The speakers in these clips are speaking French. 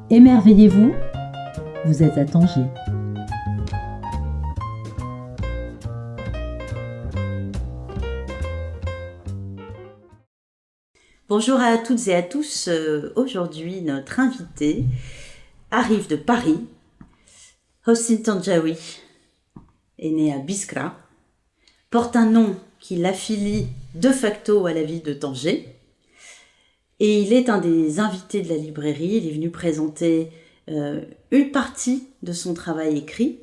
Émerveillez-vous, vous êtes à Tanger. Bonjour à toutes et à tous. Aujourd'hui, notre invité arrive de Paris. Hossein Tandjaoui est né à Biskra, porte un nom qui l'affilie de facto à la ville de Tanger. Et il est un des invités de la librairie. Il est venu présenter une partie de son travail écrit.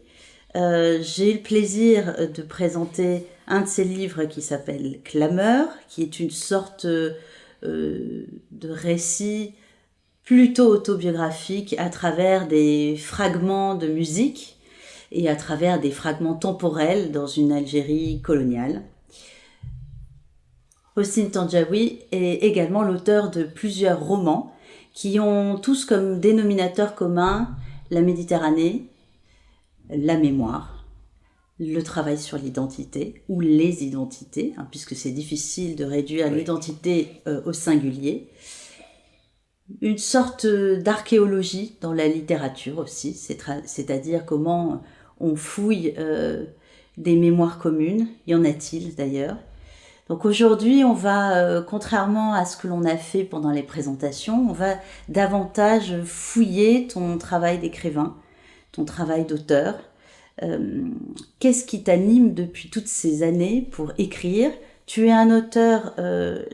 J'ai eu le plaisir de présenter un de ses livres qui s'appelle Clameur, qui est une sorte de récit plutôt autobiographique à travers des fragments de musique et à travers des fragments temporels dans une Algérie coloniale. Hossein Tandjaoui est également l'auteur de plusieurs romans qui ont tous comme dénominateur commun la Méditerranée, la mémoire, le travail sur l'identité ou les identités, puisque c'est difficile de réduire l'identité au singulier. Une sorte d'archéologie dans la littérature aussi, c'est-à-dire comment on fouille des mémoires communes. Y en a-t-il d'ailleurs? Donc aujourd'hui, on va, contrairement à ce que l'on a fait pendant les présentations, on va davantage fouiller ton travail d'écrivain, ton travail d'auteur. Qu'est-ce qui t'anime depuis toutes ces années pour écrire? Tu es un auteur,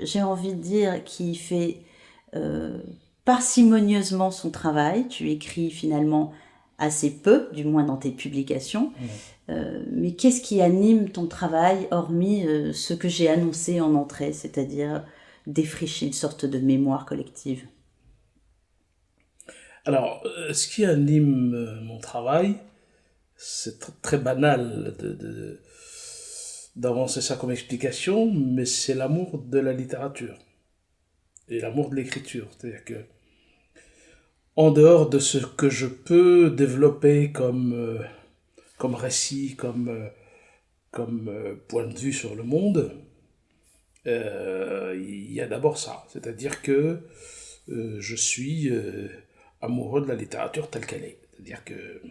j'ai envie de dire, qui fait parcimonieusement son travail. Tu écris finalement assez peu, du moins dans tes publications. Mais qu'est-ce qui anime ton travail, hormis ce que j'ai annoncé en entrée, c'est-à-dire défricher une sorte de mémoire collective? Alors, ce qui anime mon travail, c'est très banal d'avancer ça comme explication, mais c'est l'amour de la littérature et l'amour de l'écriture. C'est-à-dire que, en dehors de ce que je peux développer comme récit, comme point de vue sur le monde, il y a d'abord ça. C'est-à-dire que je suis amoureux de la littérature telle qu'elle est. C'est-à-dire que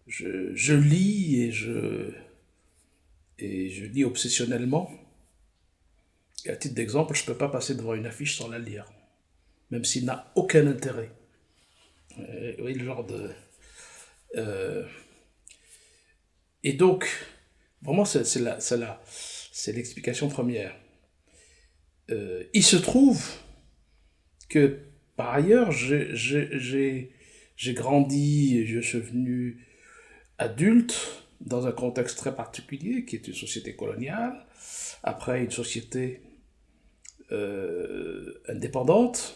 je lis et je lis obsessionnellement. Et à titre d'exemple, je ne peux pas passer devant une affiche sans la lire, même s'il n'a aucun intérêt. Oui, le genre de... Et donc, vraiment, c'est l'explication première. Il se trouve que, par ailleurs, j'ai grandi, je suis devenu adulte dans un contexte très particulier, qui est une société coloniale, après une société indépendante,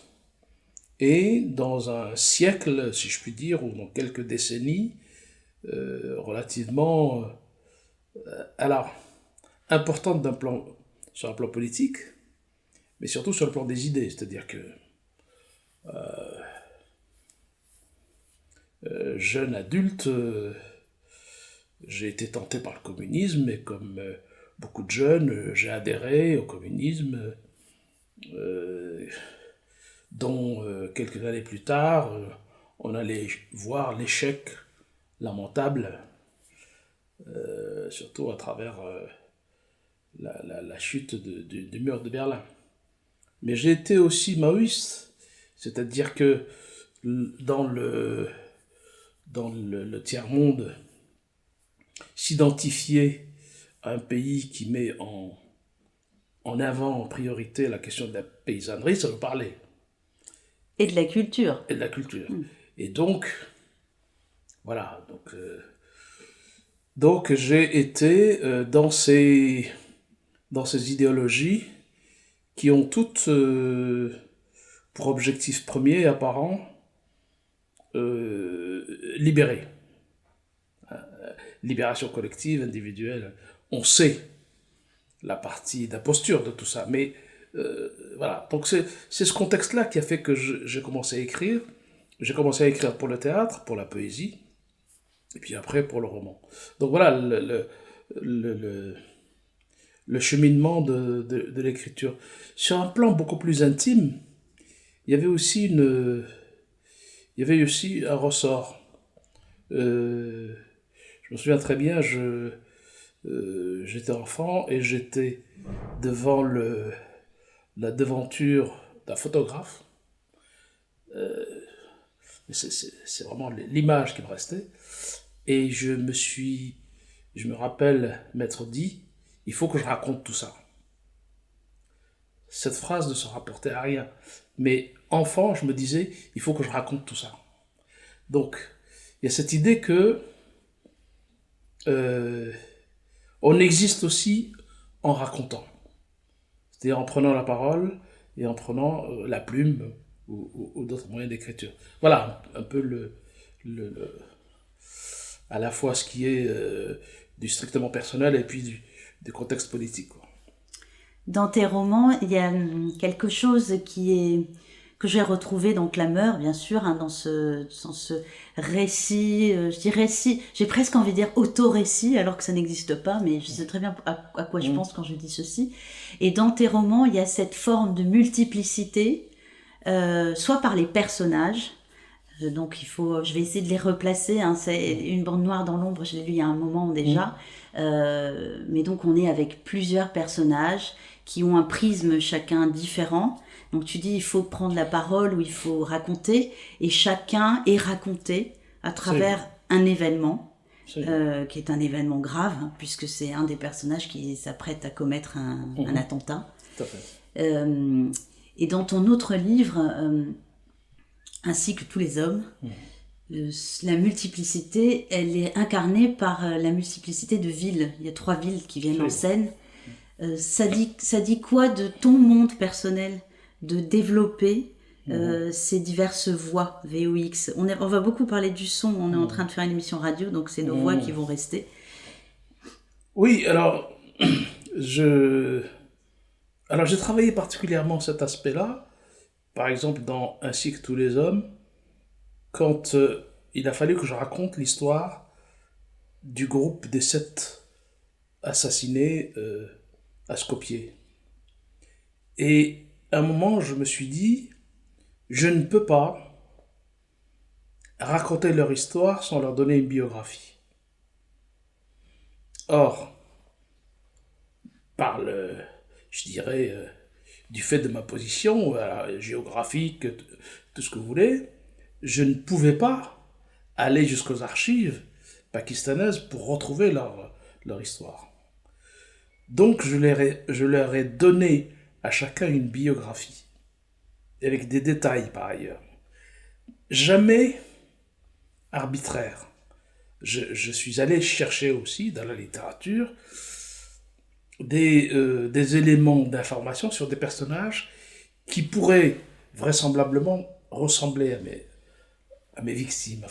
et dans un siècle, si je puis dire, ou dans quelques décennies, relativement alors importante sur un plan politique, mais surtout sur le plan des idées. C'est-à-dire que jeune adulte, j'ai été tenté par le communisme, et comme beaucoup de jeunes, j'ai adhéré au communisme, dont quelques années plus tard, on allait voir l'échec lamentable, surtout à travers la chute du mur de Berlin. Mais j'ai été aussi maoïste, c'est-à-dire que dans le tiers-monde, s'identifier à un pays qui met en avant, en priorité, la question de la paysannerie, ça me parlait. Et de la culture. Et de la culture. Et donc, voilà. Donc j'ai été dans ces idéologies qui ont toutes pour objectif premier apparent libérer. Libération collective, individuelle. On sait la partie d'imposture de tout ça, mais voilà. Donc c'est ce contexte-là qui a fait que j'ai commencé à écrire. J'ai commencé à écrire pour le théâtre, pour la poésie, et puis après pour le roman. Donc voilà le cheminement de l'écriture. Sur un plan beaucoup plus intime, il y avait aussi un ressort. Je me souviens très bien, j'étais enfant et j'étais devant la devanture d'un photographe. C'est vraiment l'image qui me restait. Et je me rappelle m'être dit, il faut que je raconte tout ça. Cette phrase ne se rapportait à rien. Mais enfant, je me disais, il faut que je raconte tout ça. Donc, il y a cette idée que on existe aussi en racontant. C'est-à-dire en prenant la parole et en prenant la plume ou d'autres moyens d'écriture. Voilà un peu à la fois ce qui est du strictement personnel et puis du contexte politique, quoi. Dans tes romans, il y a quelque chose que j'ai retrouvé dans Clameur, bien sûr, hein, dans ce récit, je dis récit, j'ai presque envie de dire auto-récit, alors que ça n'existe pas, mais je sais très bien à quoi je pense quand je dis ceci. Et dans tes romans, il y a cette forme de multiplicité, soit par les personnages, donc je vais essayer de les replacer, hein, c'est Une bande noire dans l'ombre, je l'ai lu il y a un moment déjà, mais donc on est avec plusieurs personnages qui ont un prisme chacun différent. Donc tu dis il faut prendre la parole ou il faut raconter, et chacun est raconté à travers un événement qui est un événement grave, hein, puisque c'est un des personnages qui s'apprête à commettre un attentat. Tout à fait. Et dans ton autre livre, ainsi que tous les hommes, la multiplicité, elle est incarnée par la multiplicité de villes. Il y a 3 villes qui viennent en scène. Ça dit quoi de ton monde personnel, de développer ces diverses voix VOX? On va beaucoup parler du son, on est en train de faire une émission radio, donc c'est nos voix qui vont rester. Oui, alors j'ai travaillé particulièrement cet aspect-là, par exemple dans Ainsi que tous les hommes, quand il a fallu que je raconte l'histoire du groupe des 7 assassinés à Skopje. Et à un moment, je me suis dit, je ne peux pas raconter leur histoire sans leur donner une biographie. Or, je dirais, du fait de ma position géographique, tout ce que vous voulez, je ne pouvais pas aller jusqu'aux archives pakistanaises pour retrouver leur histoire. Donc je leur ai donné à chacun une biographie, avec des détails par ailleurs. Jamais arbitraire. Je suis allé chercher aussi dans la littérature des éléments d'information sur des personnages qui pourraient vraisemblablement ressembler à mes victimes,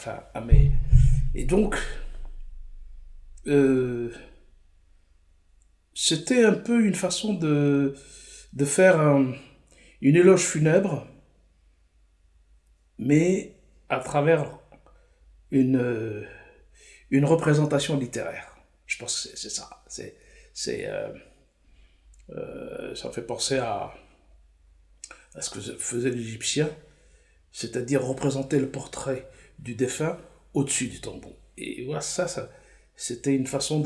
Et donc, c'était un peu une façon de faire une éloge funèbre, mais à travers une représentation littéraire. Je pense que c'est ça. Ça me fait penser à ce que faisait l'Égyptien, c'est-à-dire représenter le portrait du défunt au-dessus du tombeau. Et voilà, ça c'était une façon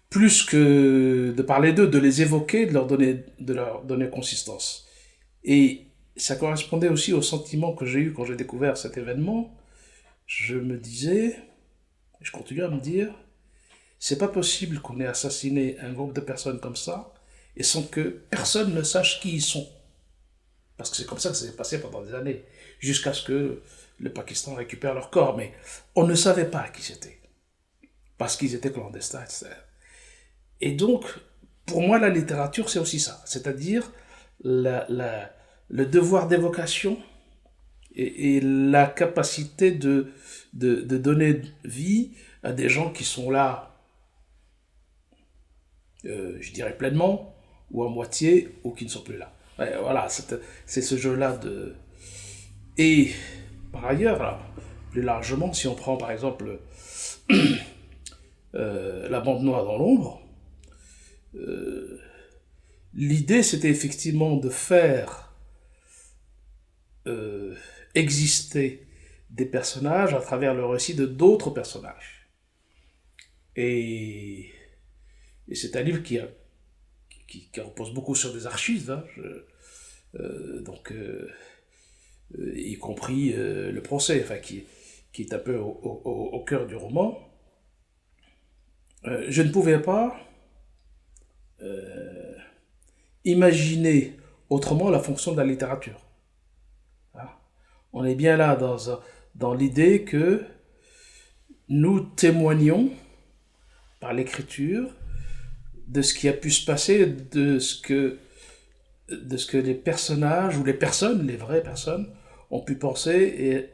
plus que de parler d'eux, de les évoquer, de leur donner consistance. Et ça correspondait aussi au sentiment que j'ai eu quand j'ai découvert cet événement. Je me disais, je continue à me dire, c'est pas possible qu'on ait assassiné un groupe de personnes comme ça et sans que personne ne sache qui ils sont. Parce que c'est comme ça que ça s'est passé pendant des années, jusqu'à ce que le Pakistan récupère leur corps. Mais on ne savait pas qui c'était, parce qu'ils étaient clandestins, etc. Et donc, pour moi, la littérature, c'est aussi ça. C'est-à-dire le devoir d'évocation et la capacité de donner vie à des gens qui sont là, je dirais pleinement, ou à moitié, ou qui ne sont plus là. Ouais, voilà, c'est ce jeu-là de... Et par ailleurs, là, plus largement, si on prend par exemple La bande noire dans l'ombre, l'idée c'était effectivement de faire exister des personnages à travers le récit de d'autres personnages. Et c'est un livre qui repose beaucoup sur des archives, hein, y compris le procès, enfin, qui est un peu au cœur du roman. Je ne pouvais pas imaginer autrement la fonction de la littérature. Hein? On est bien là dans l'idée que nous témoignons par l'écriture de ce qui a pu se passer, de ce que les personnages ou les personnes, les vraies personnes, ont pu penser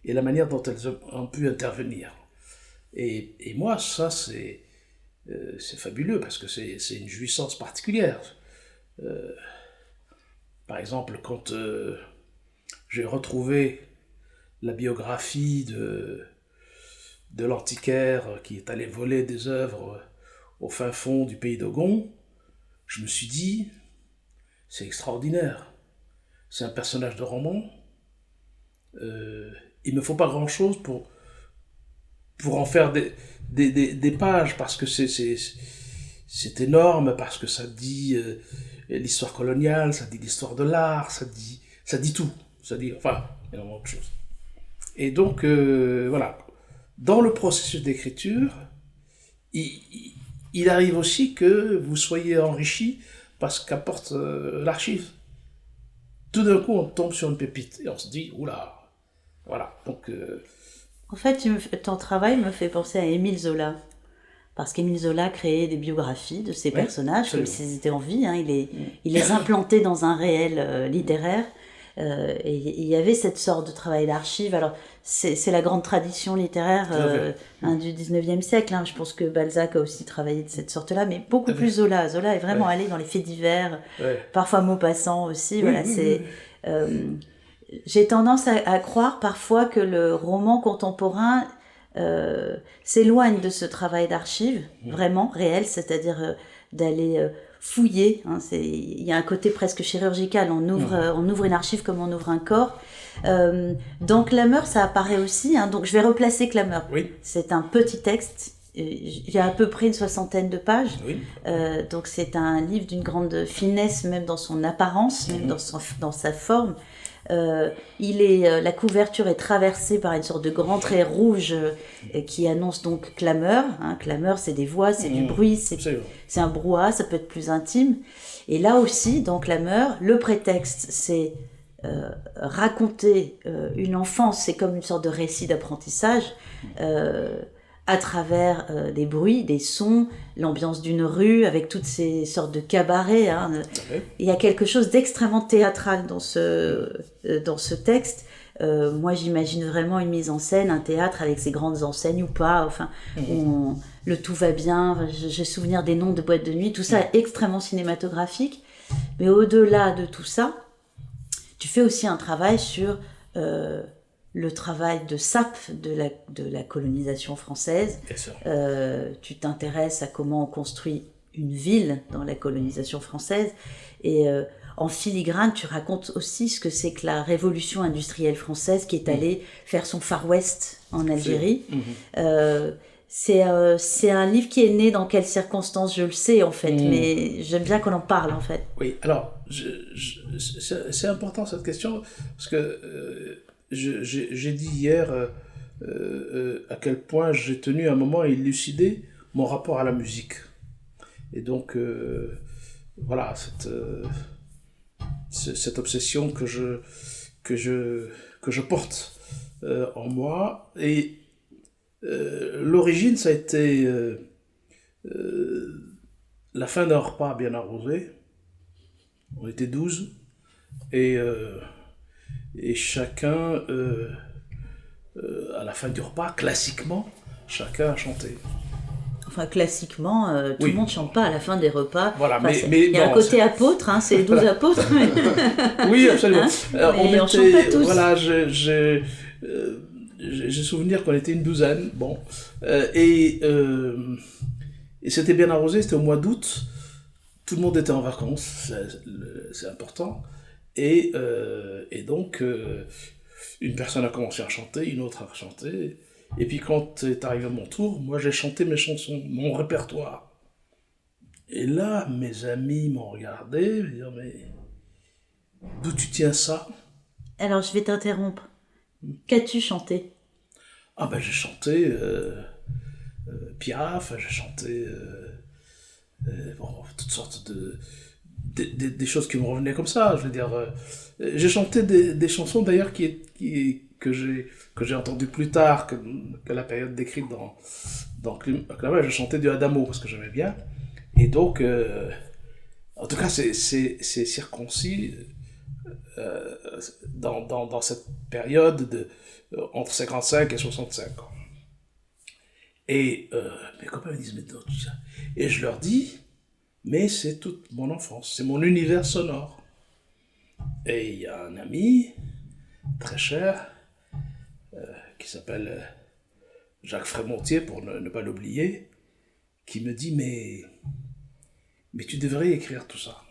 et la manière dont elles ont pu intervenir. Et moi, ça, c'est fabuleux parce que c'est une jouissance particulière. Par exemple, quand j'ai retrouvé la biographie de l'antiquaire qui est allé voler des œuvres au fin fond du pays d'Ogon, je me suis dit, c'est extraordinaire. C'est un personnage de roman. Il ne me faut pas grand-chose pour en faire des pages, parce que c'est énorme, parce que ça dit l'histoire coloniale, ça dit l'histoire de l'art, ça dit tout. Ça dit, enfin, énormément de choses. Et donc, voilà. Dans le processus d'écriture, il arrive aussi que vous soyez enrichi par ce qu'apporte l'archive. Tout d'un coup, on tombe sur une pépite et on se dit, oula, voilà. Donc, En fait, ton travail me fait penser à Émile Zola. Parce qu'Émile Zola créait des biographies de ses personnages, comme s'ils étaient en vie. Hein. Il les implantait dans un réel littéraire. Et il y avait cette sorte de travail d'archive. Alors, c'est la grande tradition littéraire du 19e siècle. Hein. Je pense que Balzac a aussi travaillé de cette sorte-là, mais beaucoup plus Zola. Zola est vraiment allé dans les faits divers, parfois Maupassant aussi. Voilà, j'ai tendance à croire parfois que le roman contemporain s'éloigne de ce travail d'archive, vraiment réel, c'est-à-dire d'aller fouiller. Hein, il y a un côté presque chirurgical. On ouvre une archive comme on ouvre un corps. Dans Clameur, ça apparaît aussi. Hein, donc je vais replacer Clameur. Oui. C'est un petit texte. Il y a à peu près une 60aine de pages. Oui. Donc c'est un livre d'une grande finesse, même dans son apparence, même dans sa forme. La couverture est traversée par une sorte de grand trait rouge qui annonce donc Clameur. Hein. Clameur, c'est des voix, c'est du bruit, c'est un brouhaha, ça peut être plus intime. Et là aussi, dans Clameur, le prétexte, c'est raconter une enfance, c'est comme une sorte de récit d'apprentissage à travers des bruits, des sons, l'ambiance d'une rue, avec toutes ces sortes de cabarets. Hein. Il y a quelque chose d'extrêmement théâtral dans ce texte. Moi, j'imagine vraiment une mise en scène, un théâtre avec ses grandes enseignes ou pas, enfin, où le tout va bien. J'ai souvenir des noms de boîtes de nuit, tout ça est extrêmement cinématographique. Mais au-delà de tout ça, tu fais aussi un travail sur le travail de sape de la colonisation française. Tu t'intéresses à comment on construit une ville dans la colonisation française. Et en filigrane, tu racontes aussi ce que c'est que la révolution industrielle française qui est allée faire son Far West en Algérie. C'est un livre qui est né dans quelles circonstances, je le sais en fait, mais j'aime bien qu'on en parle en fait. Oui, alors, c'est important cette question, parce que j'ai dit hier à quel point j'ai tenu un moment à élucider mon rapport à la musique. Et donc, voilà, cette obsession que je porte en moi. Et l'origine, ça a été la fin d'un repas bien arrosé. On était 12. Et chacun, à la fin du repas, classiquement, chacun a chanté. Enfin, classiquement, tout le monde ne chante pas à la fin des repas. Voilà, enfin, il y a un côté apôtre, hein, c'est les 12 apôtres. Mais... Oui, absolument. Hein, on ne chante pas tous. Voilà, j'ai souvenir qu'on était une douzaine. Bon. Et c'était bien arrosé, c'était au mois d'août. Tout le monde était en vacances, c'est important. Et donc, une personne a commencé à chanter, une autre a chanté. Et puis quand est arrivé mon tour, moi j'ai chanté mes chansons, mon répertoire. Et là, mes amis m'ont regardé, me dire, mais d'où tu tiens ça? Alors, je vais t'interrompre. Qu'as-tu chanté? Ah ben j'ai chanté Piaf, j'ai chanté bon, toutes sortes des choses qui me revenaient comme ça. Je veux dire, j'ai chanté des chansons d'ailleurs que j'ai entendues plus tard que la période décrite dans Climat. J'ai chanté du Adamo parce que j'aimais bien. Et donc, en tout cas, c'est circoncis dans cette période entre 55 et 65 ans. Et mes copains me disent, mais non, ça. Et je leur dis, mais c'est toute mon enfance, c'est mon univers sonore. Et il y a un ami très cher qui s'appelle Jacques Frémontier, pour ne pas l'oublier, qui me dit, mais tu devrais écrire tout ça.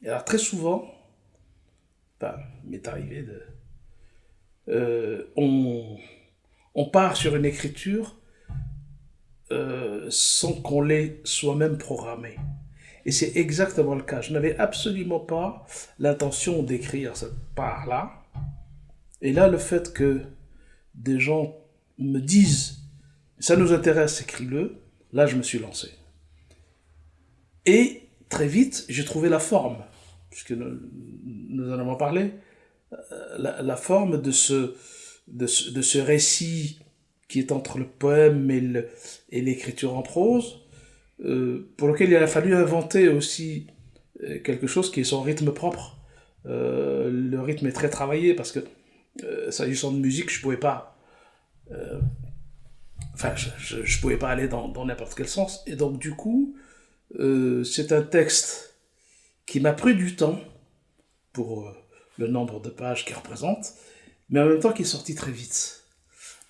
Et alors très souvent, il m'est arrivé on part sur une écriture sans qu'on l'ait soi-même programmé. Et c'est exactement le cas. Je n'avais absolument pas l'intention d'écrire cette part-là. Et là, le fait que des gens me disent « ça nous intéresse, écris-le », là, je me suis lancé. Et très vite, j'ai trouvé la forme, puisque nous en avons parlé, la forme de ce récit qui est entre le poème et l'écriture en prose, pour lequel il a fallu inventer aussi quelque chose qui est son rythme propre. Le rythme est très travaillé parce que, s'agissant de musique, je pouvais pas... je pouvais pas aller dans n'importe quel sens. Et donc, du coup, c'est un texte qui m'a pris du temps pour le nombre de pages qu'il représente, mais en même temps qui est sorti très vite.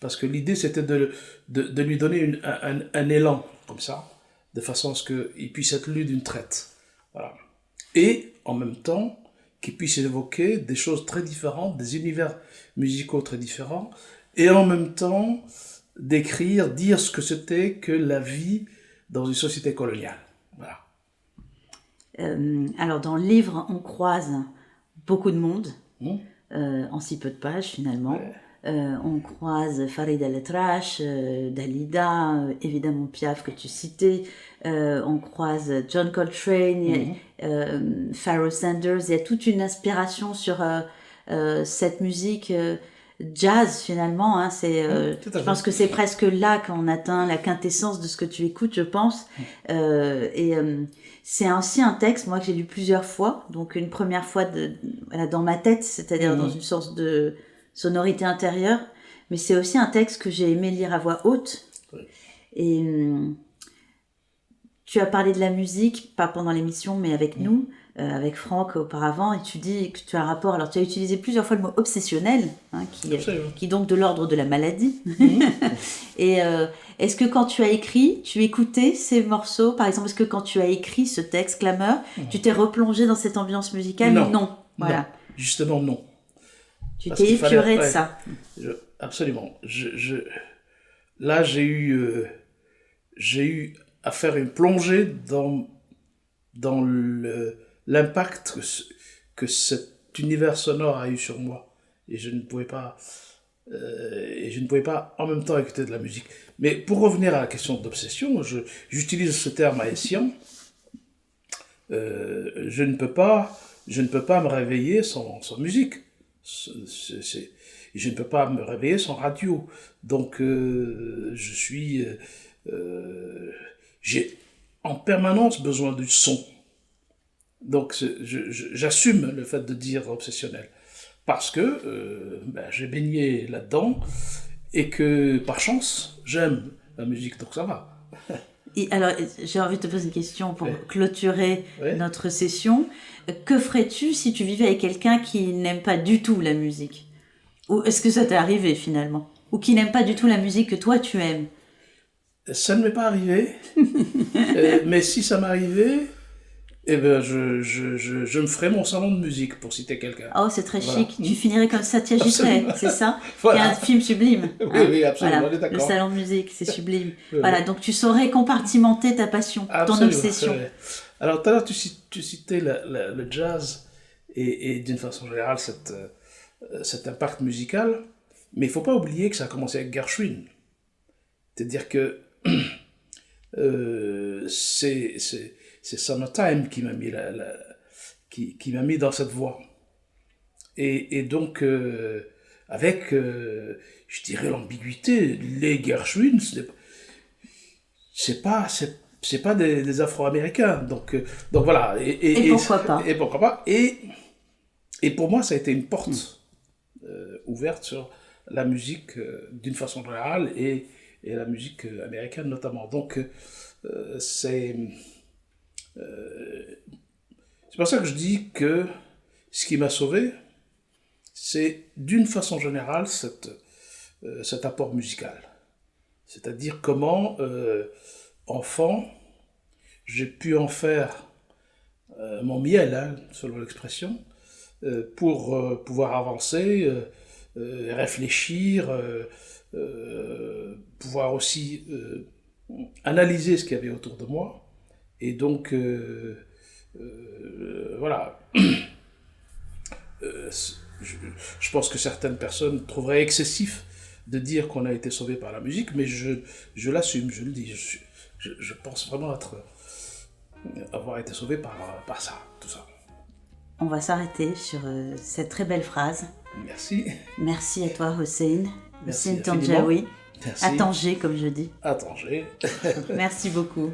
Parce que l'idée, c'était de lui donner un élan, comme ça, de façon à ce qu'il puisse être lu d'une traite. Voilà. Et, en même temps, qu'il puisse évoquer des choses très différentes, des univers musicaux très différents, et en même temps, dire ce que c'était que la vie dans une société coloniale. Voilà. Alors, dans le livre, on croise beaucoup de monde, en si peu de pages, finalement. Ouais. On croise Farid El-Atrache, Dalida, évidemment Piaf que tu citais, on croise John Coltrane, Pharoah Sanders. Il y a toute une inspiration sur cette musique jazz finalement. Hein, je pense que c'est presque là qu'on atteint la quintessence de ce que tu écoutes, je pense. C'est aussi un texte, moi, que j'ai lu plusieurs fois. Donc une première fois dans ma tête, c'est-à-dire dans une sorte de sonorité intérieure, mais c'est aussi un texte que j'ai aimé lire à voix haute. Oui. Et tu as parlé de la musique, pas pendant l'émission, mais avec nous, avec Franck auparavant, et tu dis que tu as un rapport, alors tu as utilisé plusieurs fois le mot obsessionnel, hein, qui est donc de l'ordre de la maladie. Et est-ce que quand tu as écrit, tu écoutais ces morceaux, par exemple, est-ce que quand tu as écrit ce texte, Clameur, tu t'es replongé dans cette ambiance musicale? Non. Voilà. Non. Justement, non. Tu t'es épuré de ça. Absolument. Là, j'ai eu à faire une plongée dans l'impact que cet univers sonore a eu sur moi. Et je ne pouvais pas en même temps écouter de la musique. Mais pour revenir à la question d'obsession, j'utilise ce terme haïtien. Je ne peux pas me réveiller sans musique. Je ne peux pas me réveiller sans radio. Donc, j'ai en permanence besoin du son. Donc, j'assume le fait de dire obsessionnel. Parce que j'ai baigné là-dedans et que, par chance, j'aime la musique, donc ça va. Et alors, j'ai envie de te poser une question pour clôturer notre session. Que ferais-tu si tu vivais avec quelqu'un qui n'aime pas du tout la musique? Ou est-ce que ça t'est arrivé finalement? Ou qui n'aime pas du tout la musique que toi tu aimes? Ça ne m'est pas arrivé. Mais si ça m'arrivait, Eh ben, je me ferai mon salon de musique, pour citer quelqu'un. Oh, c'est très Voilà. chic. Tu finirais comme Satya Absolument. Gittray, c'est ça? Voilà. Il y a un film sublime. Oui, hein. oui, absolument, Voilà, on est d'accord. le salon de musique, c'est sublime. Oui, Voilà, oui. donc tu saurais compartimenter ta passion, ton Absolument, obsession. ouais. Alors, tout à l'heure, tu citais le jazz et d'une façon générale cet impact musical, mais il ne faut pas oublier que ça a commencé avec Gershwin. C'est-à-dire que c'est Summertime qui m'a mis, qui m'a mis dans cette voie. Et donc, avec, je dirais, l'ambiguïté, les Gershwin, c'est pas des Afro-Américains. Donc voilà. Et pourquoi pas. Et pourquoi pas. Et pour moi, ça a été une porte ouverte sur la musique d'une façon générale et la musique américaine notamment. Donc, c'est pour ça que je dis que ce qui m'a sauvé, c'est d'une façon générale cet apport musical. C'est-à-dire comment, enfant, j'ai pu en faire mon miel, hein, selon l'expression, pour pouvoir avancer, réfléchir, pouvoir aussi analyser ce qu'il y avait autour de moi. Et donc, voilà. Je pense que certaines personnes trouveraient excessif de dire qu'on a été sauvé par la musique, mais je l'assume, je le dis. Je pense vraiment avoir été sauvé par ça, tout ça. On va s'arrêter sur cette très belle phrase. Merci. Merci à toi, Hossein. Merci Hossein infiniment. Tandjaoui. Merci. À Tanger, comme je dis. À Tanger. Merci beaucoup.